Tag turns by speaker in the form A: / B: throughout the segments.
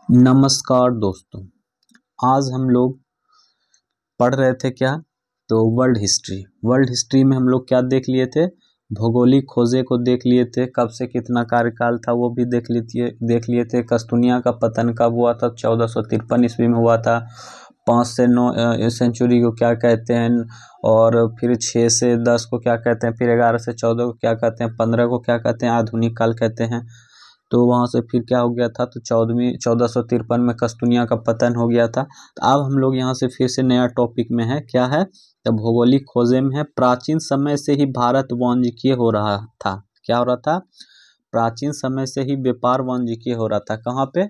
A: नमस्कार दोस्तों, आज हम लोग पढ़ रहे थे क्या? तो वर्ल्ड हिस्ट्री में हम लोग क्या देख लिए थे? भौगोलिक खोजे को देख लिए थे। कब से कितना कार्यकाल था वो भी देख लिए थे। कस्तूनिया का पतन कब हुआ था? 1453 ईस्वी में हुआ था। 5 से 9 सेंचुरी को क्या कहते हैं, और फिर 6 से 10 को क्या कहते हैं, फिर 11 से 14 को क्या कहते हैं, 15 को क्या कहते हैं, आधुनिक काल कहते हैं। तो वहाँ से फिर क्या हो गया था? तो 1453 में कस्तूनिया का पतन हो गया था। तो अब हम लोग यहाँ से फिर से नया टॉपिक में है। क्या है? तो भौगोलिक खोजे में है। प्राचीन समय से ही भारत वाणिज्यिक हो रहा था। क्या हो रहा था? प्राचीन समय से ही व्यापार वाणिज्यिक हो रहा था। कहाँ पे?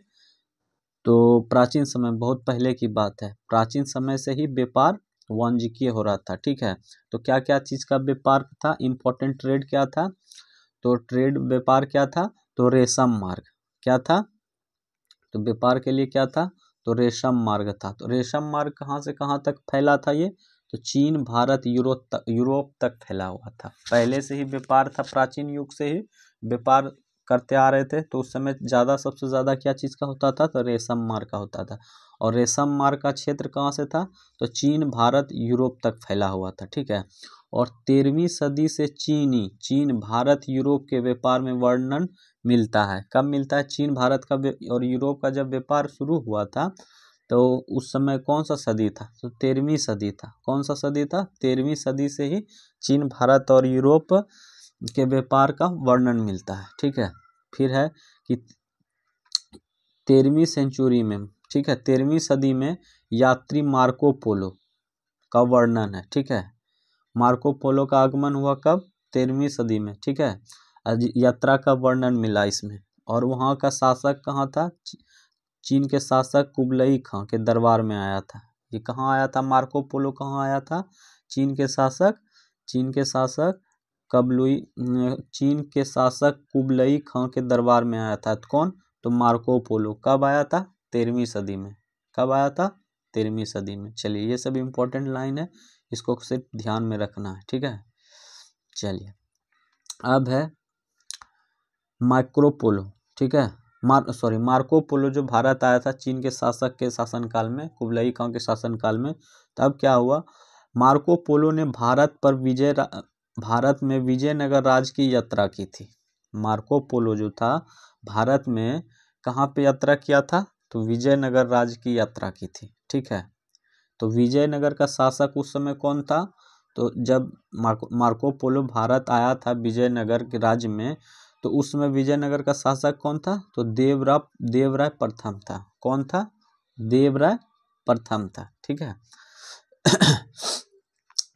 A: तो प्राचीन समय, बहुत पहले की बात है। प्राचीन समय से ही व्यापार वाणिज्यिक हो रहा था। ठीक है। तो क्या क्या चीज का व्यापार था? इंपॉर्टेंट ट्रेड क्या था? तो ट्रेड व्यापार क्या था? तो रेशम मार्ग। क्या था? तो व्यापार के लिए क्या था? तो रेशम मार्ग था। तो रेशम मार्ग कहाँ से कहाँ तक फैला था ये? तो चीन, भारत, यूरोप तक फैला हुआ था। पहले से ही व्यापार था, प्राचीन युग से ही व्यापार करते आ रहे थे। तो उस समय ज़्यादा, सबसे ज़्यादा क्या चीज़ का होता था? तो रेशम मार्ग का होता था। और रेशम मार्ग का क्षेत्र कहाँ से था? तो चीन, भारत, यूरोप तक फैला हुआ था। ठीक है। और 13वीं सदी से चीन, भारत, यूरोप के व्यापार में वर्णन मिलता है। कब मिलता है? चीन, भारत का और यूरोप का जब व्यापार शुरू हुआ था, तो उस समय कौन सा सदी था? तो 13वीं सदी था। कौन सा सदी था? 13वीं सदी से ही चीन, भारत और यूरोप के व्यापार का वर्णन मिलता है। ठीक है। फिर है कि 13वीं सेंचुरी में, ठीक है, 13वीं सदी में यात्री मार्को पोलो का वर्णन है। ठीक है। मार्को पोलो का आगमन हुआ कब? 13वीं सदी में। ठीक है। यात्रा का वर्णन मिला इसमें। और वहाँ का शासक कहाँ था? चीन के शासक कुबलई खां के दरबार में आया था। ये कहाँ आया था? मार्को पोलो कहाँ आया था? चीन के शासक कुबलई खां के दरबार में आया था। तो कौन? तो मार्को पोलो। कब आया था? 13वीं सदी में। कब आया था? 13वीं सदी में। चलिए, ये सब इम्पोर्टेंट लाइन है, इसको सिर्फ ध्यान में रखना है। ठीक है। चलिए, अब है मार्को। ठीक है। मार्को पोलो जो भारत आया था चीन के शासक के शासनकाल में, कुबलई खां के शासनकाल में। तब क्या हुआ? मार्को पोलो ने भारत में विजयनगर राज्य की यात्रा की थी। मार्को पोलो जो था भारत में कहाँ पे यात्रा किया था? तो विजयनगर राज्य की यात्रा की थी। ठीक है। तो विजयनगर का शासक उस समय कौन था? तो जब मार्को पोलो भारत आया था विजयनगर के राज्य में, तो उस समय विजयनगर का शासक कौन था? तो देवराय प्रथम था। कौन था? देवराय प्रथम था। ठीक है।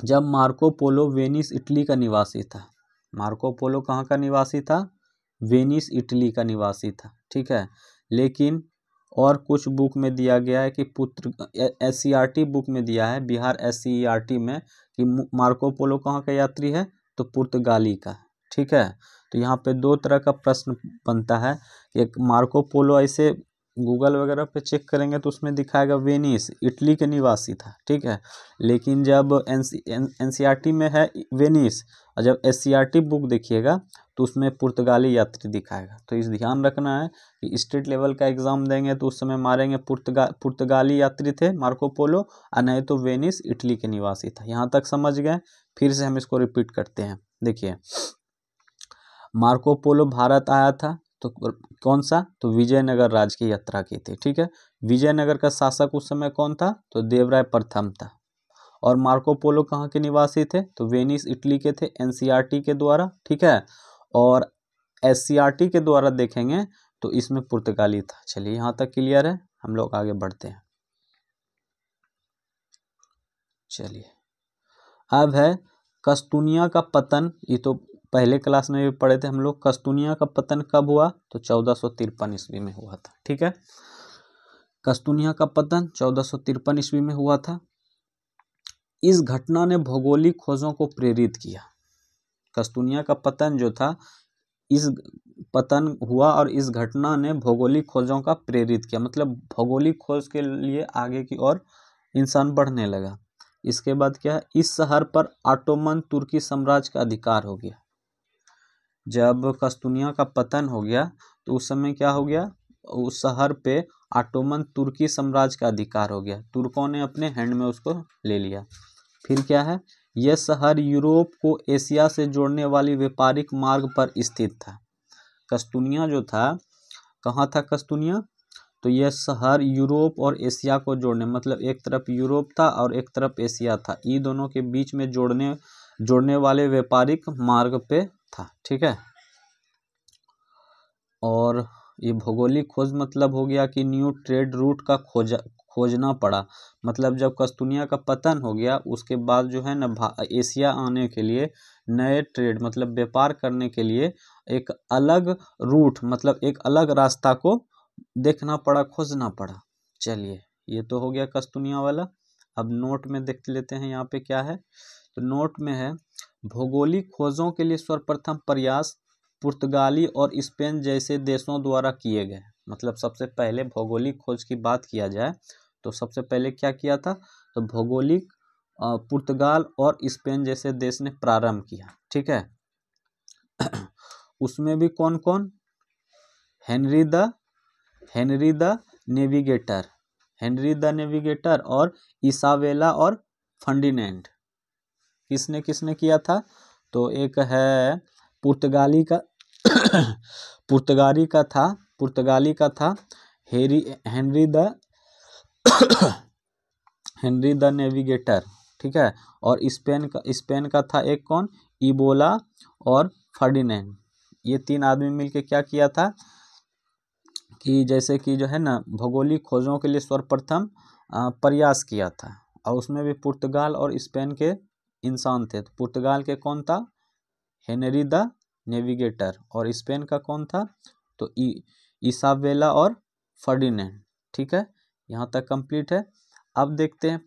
A: जब मार्को पोलो वेनिस, इटली का निवासी था। मार्को पोलो कहाँ का निवासी था? वेनिस, इटली का निवासी था। ठीक है। लेकिन और कुछ बुक में दिया गया है कि SCERT बुक में दिया है, बिहार SCERT में, कि मार्को पोलो कहाँ का यात्री है? तो पुर्तगाली का। ठीक है। तो यहाँ पे दो तरह का प्रश्न बनता है। एक, मार्को पोलो ऐसे गूगल वगैरह पे चेक करेंगे तो उसमें दिखाएगा वेनिस, इटली के निवासी था। ठीक है। लेकिन जब NCERT में है वेनिस, और जब SCERT बुक देखिएगा तो उसमें पुर्तगाली यात्री दिखाएगा। तो इस ध्यान रखना है कि स्टेट लेवल का एग्जाम देंगे तो उस समय मारेंगे पुर्तगाली यात्री थे मार्को पोलो, और नहीं तो वेनिस, इटली के निवासी था। यहाँ तक समझ गए? फिर से हम इसको रिपीट करते हैं। देखिए, मार्को पोलो भारत आया था तो कौन सा? तो विजयनगर राज्य की यात्रा की थी। ठीक है। विजयनगर का शासक उस समय कौन था? तो देवराय प्रथम था। और मार्को पोलो कहाँ के निवासी थे? तो वेनिस, इटली के थे, NCERT के द्वारा। ठीक है। और SCERT के द्वारा देखेंगे तो इसमें पुर्तगाली था। चलिए, यहाँ तक क्लियर है। हम लोग आगे बढ़ते हैं। चलिए, अब है कस्तूनिया का पतन। ये तो पहले क्लास में भी पढ़े थे हम लोग। कस्तूनिया का पतन कब हुआ? तो 1453 ईस्वी में हुआ था। ठीक है। कस्तूनिया का पतन 1453 ईस्वी में हुआ था। इस घटना ने भौगोलिक खोजों को प्रेरित किया। कस्तूनिया का पतन जो था, इस पतन हुआ और इस घटना ने भौगोलिक खोजों का प्रेरित किया, मतलब भौगोलिक खोज के लिए आगे की ओर इंसान बढ़ने लगा। इसके बाद क्या है? इस शहर पर ऑटोमन तुर्की साम्राज्य का अधिकार हो गया। जब कस्तूनिया का पतन हो गया तो उस समय क्या हो गया? उस शहर पे ऑटोमन तुर्की साम्राज्य का अधिकार हो गया, तुर्कों ने अपने हैंड में उसको ले लिया। फिर क्या है, यह शहर यूरोप को एशिया से जोड़ने वाली व्यापारिक मार्ग पर स्थित था। कस्तूनिया जो था, कहाँ था कस्तूनिया, तो यह शहर यूरोप और एशिया को जोड़ने, मतलब एक तरफ यूरोप था और एक तरफ एशिया था, ये दोनों के बीच में जोड़ने वाले व्यापारिक मार्ग पे था। ठीक है, और ये भौगोलिक खोज मतलब हो गया कि न्यू ट्रेड रूट का खोजना पड़ा। मतलब जब कस्तूनिया का पतन हो गया उसके बाद जो है ना, एशिया आने के लिए नए ट्रेड मतलब व्यापार करने के लिए एक अलग रूट, मतलब एक अलग रास्ता को देखना पड़ा, खोजना पड़ा। चलिए, ये तो हो गया कस्तूनिया वाला। अब नोट में देख लेते हैं यहाँ पे क्या है। तो नोट में है, भौगोलिक खोजों के लिए सर्वप्रथम प्रयास पुर्तगाली और स्पेन जैसे देशों द्वारा किए गए। मतलब सबसे पहले भौगोलिक खोज की बात किया जाए तो सबसे पहले क्या किया था, तो भौगोलिक पुर्तगाल और स्पेन जैसे देश ने प्रारंभ किया। ठीक है, उसमें भी कौन कौन, हेनरी द नेविगेटर और इसाबेला और फर्डिनेंड। किसने किसने किया था, तो एक है पुर्तगाली का पुर्तगाली का था हेनरी द नेविगेटर। ठीक है, और स्पेन का था एक कौन, इबोला और फर्डिनेंड। ये तीन आदमी मिलके क्या किया था कि जैसे कि जो है ना, भौगोलिक खोजों के लिए सर्वप्रथम प्रयास किया था, और उसमें भी पुर्तगाल और स्पेन के इंसान थे। तो पुर्तगाल के कौन था, हेनरी द नेविगेटर, और स्पेन का कौन था, तो इसाबेला और फर्डिनेंड। ठीक है, यहाँ तक कंप्लीट है। अब देखते हैं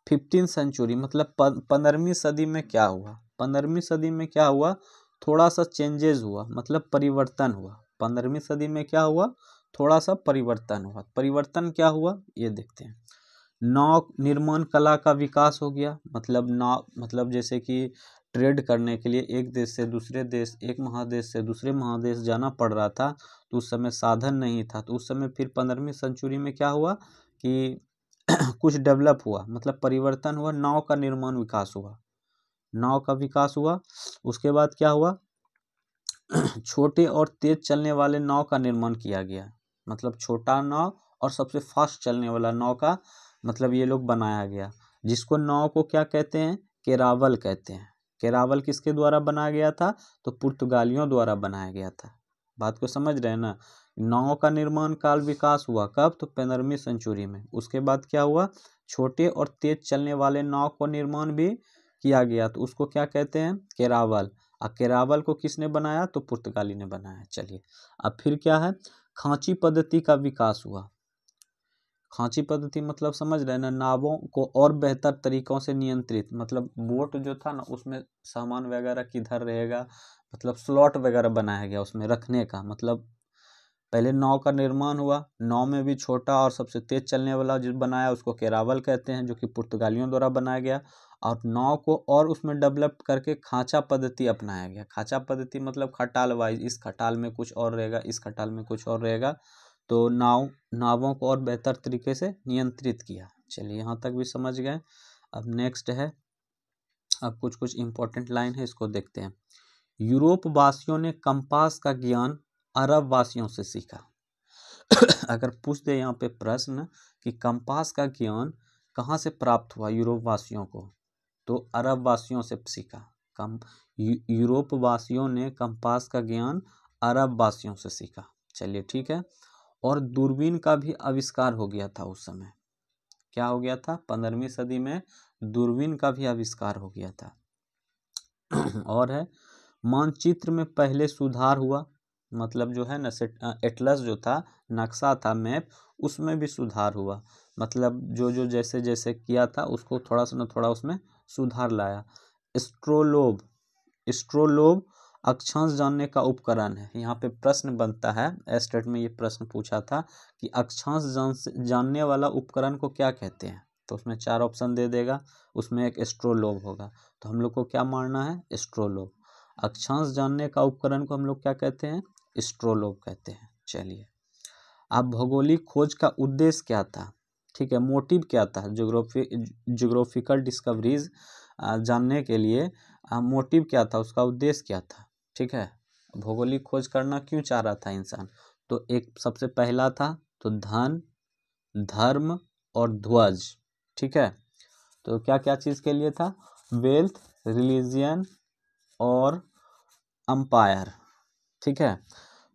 A: 15वीं सेंचुरी, मतलब 15वीं सदी में क्या हुआ। 15वीं सदी में क्या हुआ, थोड़ा सा चेंजेस हुआ, मतलब परिवर्तन हुआ। 15वीं सदी में क्या हुआ, थोड़ा सा परिवर्तन हुआ। परिवर्तन क्या हुआ ये देखते हैं। नाव निर्माण कला का विकास हो गया। मतलब नाव, मतलब जैसे कि ट्रेड करने के लिए एक देश से दूसरे देश, एक महादेश से दूसरे महादेश जाना पड़ रहा था, तो उस समय साधन नहीं था। तो उस समय फिर 15वीं सेंचुरी में क्या हुआ कि कुछ डेवलप हुआ, मतलब परिवर्तन हुआ, नाव का निर्माण विकास हुआ, नाव का विकास हुआ। उसके बाद क्या हुआ, छोटे और तेज चलने वाले नाव का निर्माण किया गया। मतलब छोटा नाव और सबसे फास्ट चलने वाला नाव का मतलब ये लोग बनाया गया, जिसको नाव को क्या कहते हैं, केरावल कहते हैं। केरावल किसके द्वारा बनाया गया था, तो पुर्तगालियों द्वारा बनाया गया था। बात को समझ रहे हैं ना। नाव का निर्माण काल विकास हुआ कब, तो 15वीं सेंचुरी में। उसके बाद क्या हुआ, छोटे और तेज चलने वाले नाव को निर्माण भी किया गया, तो उसको क्या कहते हैं, केरावल। और केरावल को किसने बनाया, तो पुर्तगाली ने बनाया। चलिए, अब फिर क्या है, खांची पद्धति का विकास हुआ। खांची पद्धति मतलब समझ रहे हैं ना, नावों को और बेहतर तरीकों से नियंत्रित, मतलब बोट जो था ना उसमें सामान वगैरह किधर रहेगा, मतलब स्लॉट वगैरह बनाया गया उसमें रखने का। मतलब पहले नाव का निर्माण हुआ, नाव में भी छोटा और सबसे तेज चलने वाला जो बनाया उसको केरावल कहते हैं, जो कि पुर्तगालियों द्वारा बनाया गया। और नाव को और उसमें डेवलप करके खांचा पद्धति अपनाया गया। खांचा पद्धति मतलब खटाल वाइज, इस खटाल में कुछ और रहेगा, इस खटाल में कुछ और रहेगा, तो नावों को और बेहतर तरीके से नियंत्रित किया। चलिए, यहाँ तक भी समझ गए। अब नेक्स्ट है, अब कुछ कुछ इंपॉर्टेंट लाइन है, इसको देखते हैं। यूरोप वासियों ने कंपास का ज्ञान अरब वासियों से सीखा। अगर पूछ दे यहाँ पे प्रश्न कि कंपास का ज्ञान कहाँ से प्राप्त हुआ यूरोप वासियों को, तो अरब वासियों से सीखा। यूरोप वासियों ने कंपास का ज्ञान अरब वासियों से सीखा। चलिए, ठीक है। और दूरबीन का भी आविष्कार हो गया था उस समय। क्या हो गया था, 15वीं सदी में दूरबीन का भी आविष्कार हो गया था। और है, मानचित्र में पहले सुधार हुआ। मतलब जो है ना, एटलस जो था, नक्शा था, मैप, उसमें भी सुधार हुआ। मतलब जो जो जैसे जैसे किया था उसको थोड़ा सा ना थोड़ा उसमें सुधार लाया। स्ट्रोलोब अक्षांश जानने का उपकरण है। यहाँ पे प्रश्न बनता है, एस्टेट में ये प्रश्न पूछा था कि अक्षांश जानने वाला उपकरण को क्या कहते हैं, तो उसमें 4 ऑप्शन दे देगा, उसमें एक स्ट्रोलोब होगा। तो हम लोग को क्या मानना है, स्ट्रोलोब। अक्षांश जानने का उपकरण को हम लोग क्या कहते हैं, स्ट्रोलोब कहते हैं। चलिए, अब भौगोलिक खोज का उद्देश्य क्या था, ठीक है, मोटिव क्या था, ज्योग्राफिकल डिस्कवरीज जानने के लिए मोटिव क्या था, उसका उद्देश्य क्या था, ठीक है, भौगोलिक खोज करना क्यों चाह रहा था इंसान। तो एक सबसे पहला था तो धन, धर्म और ध्वज, ठीक है। तो क्या क्या चीज़ के लिए था, वेल्थ, रिलीजियन और अंपायर, ठीक है।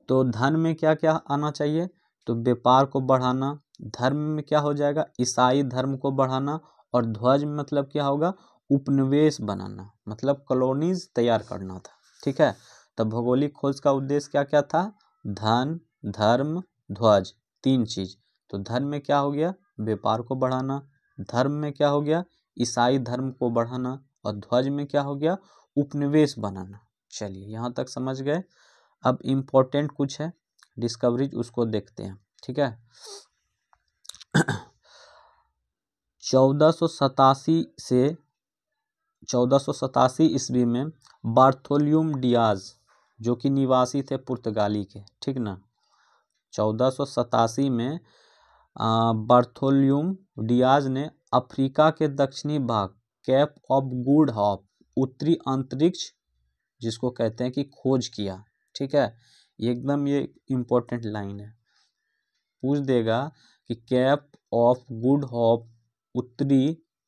A: तो धन में क्या क्या आना चाहिए, तो व्यापार को बढ़ाना, धर्म में क्या हो जाएगा, ईसाई धर्म को बढ़ाना, और ध्वज में मतलब क्या होगा, उपनिवेश बनाना, मतलब कॉलोनीज तैयार करना था, ठीक है। तो भौगोलिक खोज का उद्देश्य क्या क्या था, धन, धर्म, ध्वज, तीन चीज। तो धन में क्या हो गया, व्यापार को बढ़ाना, धर्म में क्या हो गया, ईसाई धर्म को बढ़ाना, और ध्वज में क्या हो गया, उपनिवेश बनाना। चलिए यहाँ तक समझ गए। अब इम्पोर्टेंट कुछ है डिस्कवरीज, उसको देखते हैं, ठीक है। 1487 से 1487 ईस्वी में बार्थोल्यूम डियाज, जो कि निवासी थे पुर्तगाली के, ठीक ना। 1487 में बार्थोल्यूम डियाज ने अफ्रीका के दक्षिणी भाग, कैप ऑफ गुड होप, उत्तरी अंतरिक्ष जिसको कहते हैं कि खोज किया, ठीक है। एकदम ये इम्पोर्टेंट लाइन है, पूछ देगा कि कैप ऑफ गुड होप,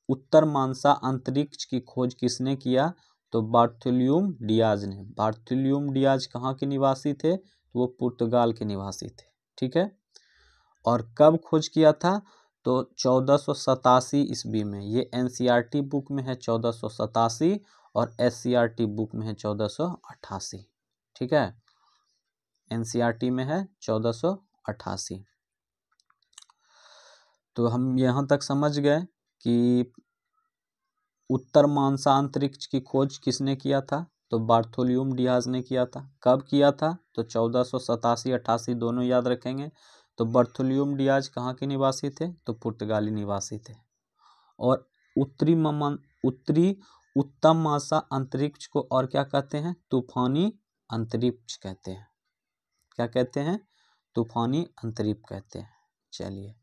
A: उत्तर मानसा अंतरिक्ष की खोज किसने किया, तो बार्थोल्यूम डियाज ने। बार्थोल्यूम डियाज कहाँ के निवासी थे, तो वो पुर्तगाल के निवासी थे, ठीक है। और कब खोज किया था, तो 1487 ईस्वी में। ये एनसीईआरटी बुक में है 1487 और एससीईआरटी बुक में है 1488, ठीक है। एनसीईआरटी में है 1488। तो हम यहाँ तक समझ गए कि उत्तर मानसा अंतरिक्ष की खोज किसने किया था, तो बार्थोल्यूम डियाज ने किया था। कब किया था, तो 1487-88 दोनों याद रखेंगे। तो बार्थोल्यूम डियाज कहाँ के निवासी थे, तो पुर्तगाली निवासी थे। और उत्तरी उत्तम मासा अंतरिक्ष को और क्या कहते हैं, तूफानी अंतरिक्ष कहते हैं। क्या कहते हैं, तूफानी अंतरिक्ष कहते हैं। चलिए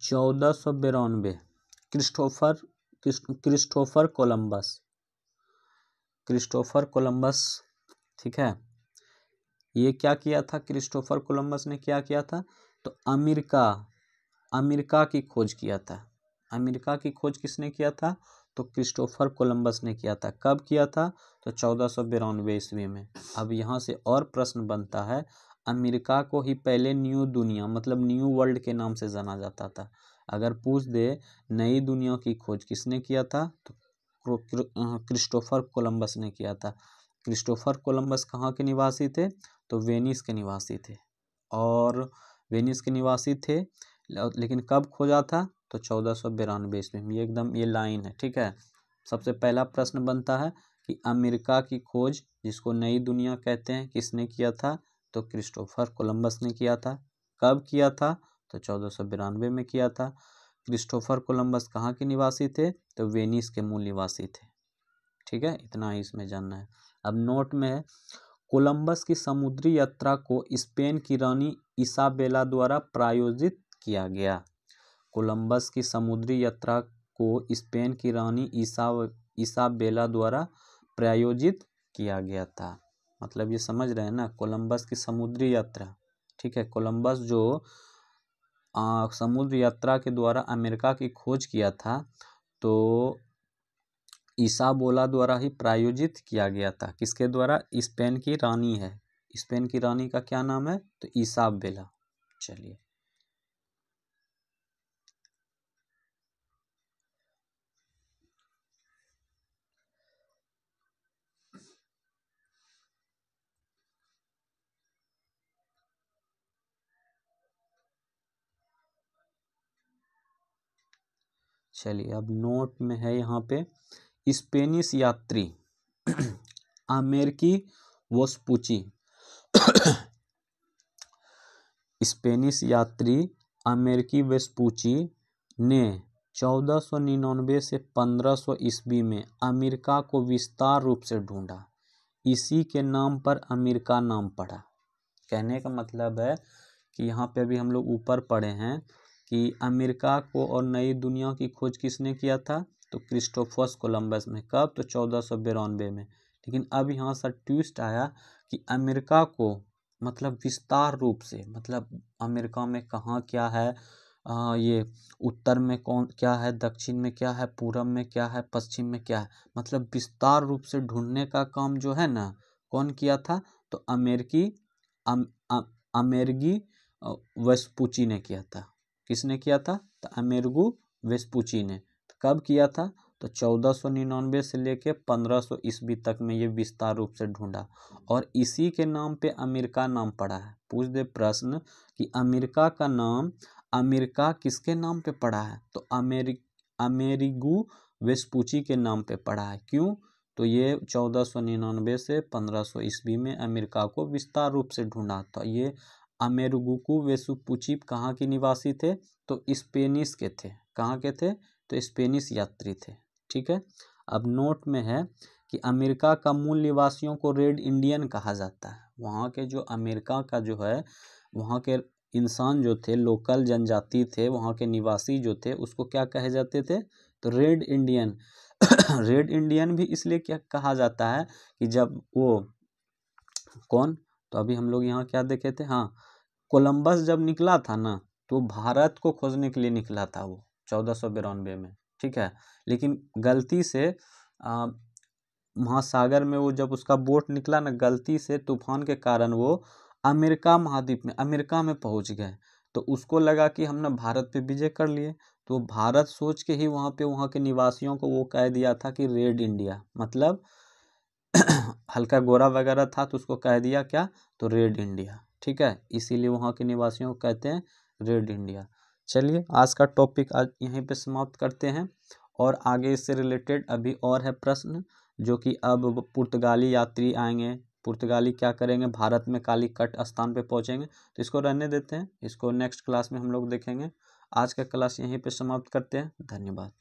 A: 1492 क्रिस्टोफर कोलंबस, ठीक है। ये क्या किया था, क्रिस्टोफर कोलंबस ने क्या किया था, तो अमेरिका की खोज किया था। अमेरिका की खोज किसने किया था, तो क्रिस्टोफर कोलंबस ने किया था। कब किया था, तो 1492 ईस्वी में। अब यहाँ से और प्रश्न बनता है, अमेरिका को ही पहले न्यू दुनिया मतलब न्यू वर्ल्ड के नाम से जाना जाता था। अगर पूछ दे नई दुनिया की खोज किसने किया था, तो क्रिस्टोफर कोलंबस ने किया था। क्रिस्टोफर कोलंबस कहाँ के निवासी थे, तो वेनिस के निवासी थे। और वेनिस के निवासी थे, लेकिन कब खोजा था, तो 1492 ईस्वी में। ये एकदम ये लाइन है, ठीक है। सबसे पहला प्रश्न बनता है कि अमेरिका की खोज जिसको नई दुनिया कहते हैं किसने किया था, तो क्रिस्टोफर कोलंबस ने किया था। कब किया था, तो 1492 में किया था। क्रिस्टोफर कोलंबस कहाँ के निवासी थे, तो वेनिस के मूल निवासी थे, ठीक है। इतना ही इसमें जानना है। अब नोट में है, कोलंबस की समुद्री यात्रा को स्पेन की रानी इसाबेला द्वारा प्रायोजित किया गया। कोलंबस की समुद्री यात्रा को स्पेन की रानी इसाबेला द्वारा प्रायोजित किया गया था। मतलब ये समझ रहे हैं ना, कोलंबस की समुद्री यात्रा, ठीक है। कोलंबस जो समुद्र यात्रा के द्वारा अमेरिका की खोज किया था, तो इसाबेला द्वारा ही प्रायोजित किया गया था। किसके द्वारा, स्पेन की रानी है। स्पेन की रानी का क्या नाम है, तो इसाबेला। चलिए अब नोट में है यहाँ पे, स्पेनिश यात्री अमेरिकी वेस्पुची स्पेनिश यात्री अमेरिकी वेस्पूची ने 1499 से 1500 ईस्वी में अमेरिका को विस्तार रूप से ढूंढा। इसी के नाम पर अमेरिका नाम पड़ा। कहने का मतलब है कि यहाँ पे अभी हम लोग ऊपर पढ़े हैं कि अमेरिका को और नई दुनिया की खोज किसने किया था, तो क्रिस्टोफर कोलंबस ने। कब, तो 1492 में। लेकिन अब यहाँ से ट्विस्ट आया कि अमेरिका को मतलब विस्तार रूप से, मतलब अमेरिका में कहाँ क्या है, ये उत्तर में कौन क्या है, दक्षिण में क्या है, पूरब में क्या है, पश्चिम में क्या है, मतलब विस्तार रूप से ढूंढने का काम जो है ना, कौन किया था, तो अमेरिगी वेस्पूची ने किया था। किसने किया था, तो अमेरिगो वेस्पूची ने। तो कब किया था, तो 1499 से लेके 1500 ईस्वी तक में ये विस्तार रूप से ढूंढा, और इसी के नाम पे अमेरिका नाम पड़ा है। पूछ दे प्रश्न कि अमेरिका का नाम, अमेरिका किसके नाम पे पड़ा है, तो अमेरिगो वेस्पूची के नाम पे पड़ा है। क्यों, तो ये 1499 से 1500 ईस्वी में अमेरिका को विस्तार रूप से ढूंढा था। ये अमेरिगो वेस्पूची कहाँ के निवासी थे, तो स्पेनिश के थे। कहाँ के थे, तो स्पेनिश यात्री थे। ठीक है। अब नोट में है कि अमेरिका का मूल निवासियों को रेड इंडियन कहा जाता है। वहाँ के जो अमेरिका का जो है, वहाँ के इंसान जो थे, लोकल जनजाति थे, वहाँ के निवासी जो थे, उसको क्या कहे जाते थे, तो रेड इंडियन। रेड इंडियन भी इसलिए क्या कहा जाता है कि जब वो कौन, तो अभी हम लोग यहाँ क्या देखे थे, हाँ, कोलंबस जब निकला था ना, तो भारत को खोजने के लिए निकला था वो 1492 में। ठीक है। लेकिन गलती से महासागर में वो जब उसका बोट निकला ना, गलती से तूफान के कारण वो अमेरिका महाद्वीप में, अमेरिका में पहुंच गए। तो उसको लगा कि हमने भारत पे विजय कर लिए, तो भारत सोच के ही वहाँ पे वहाँ के निवासियों को वो कह दिया था कि रेड इंडिया, मतलब हल्का गोरा वगैरह था तो उसको कह दिया क्या, तो रेड इंडिया। ठीक है, इसीलिए वहाँ के निवासियों को कहते हैं रेड इंडिया। चलिए आज का टॉपिक आज यहीं पे समाप्त करते हैं, और आगे इससे रिलेटेड अभी और है प्रश्न, जो कि अब पुर्तगाली यात्री आएंगे, पुर्तगाली क्या करेंगे, भारत में कालीकट स्थान पे पहुंचेंगे, तो इसको रहने देते हैं, इसको नेक्स्ट क्लास में हम लोग देखेंगे। आज का क्लास यहीं पे समाप्त करते हैं। धन्यवाद।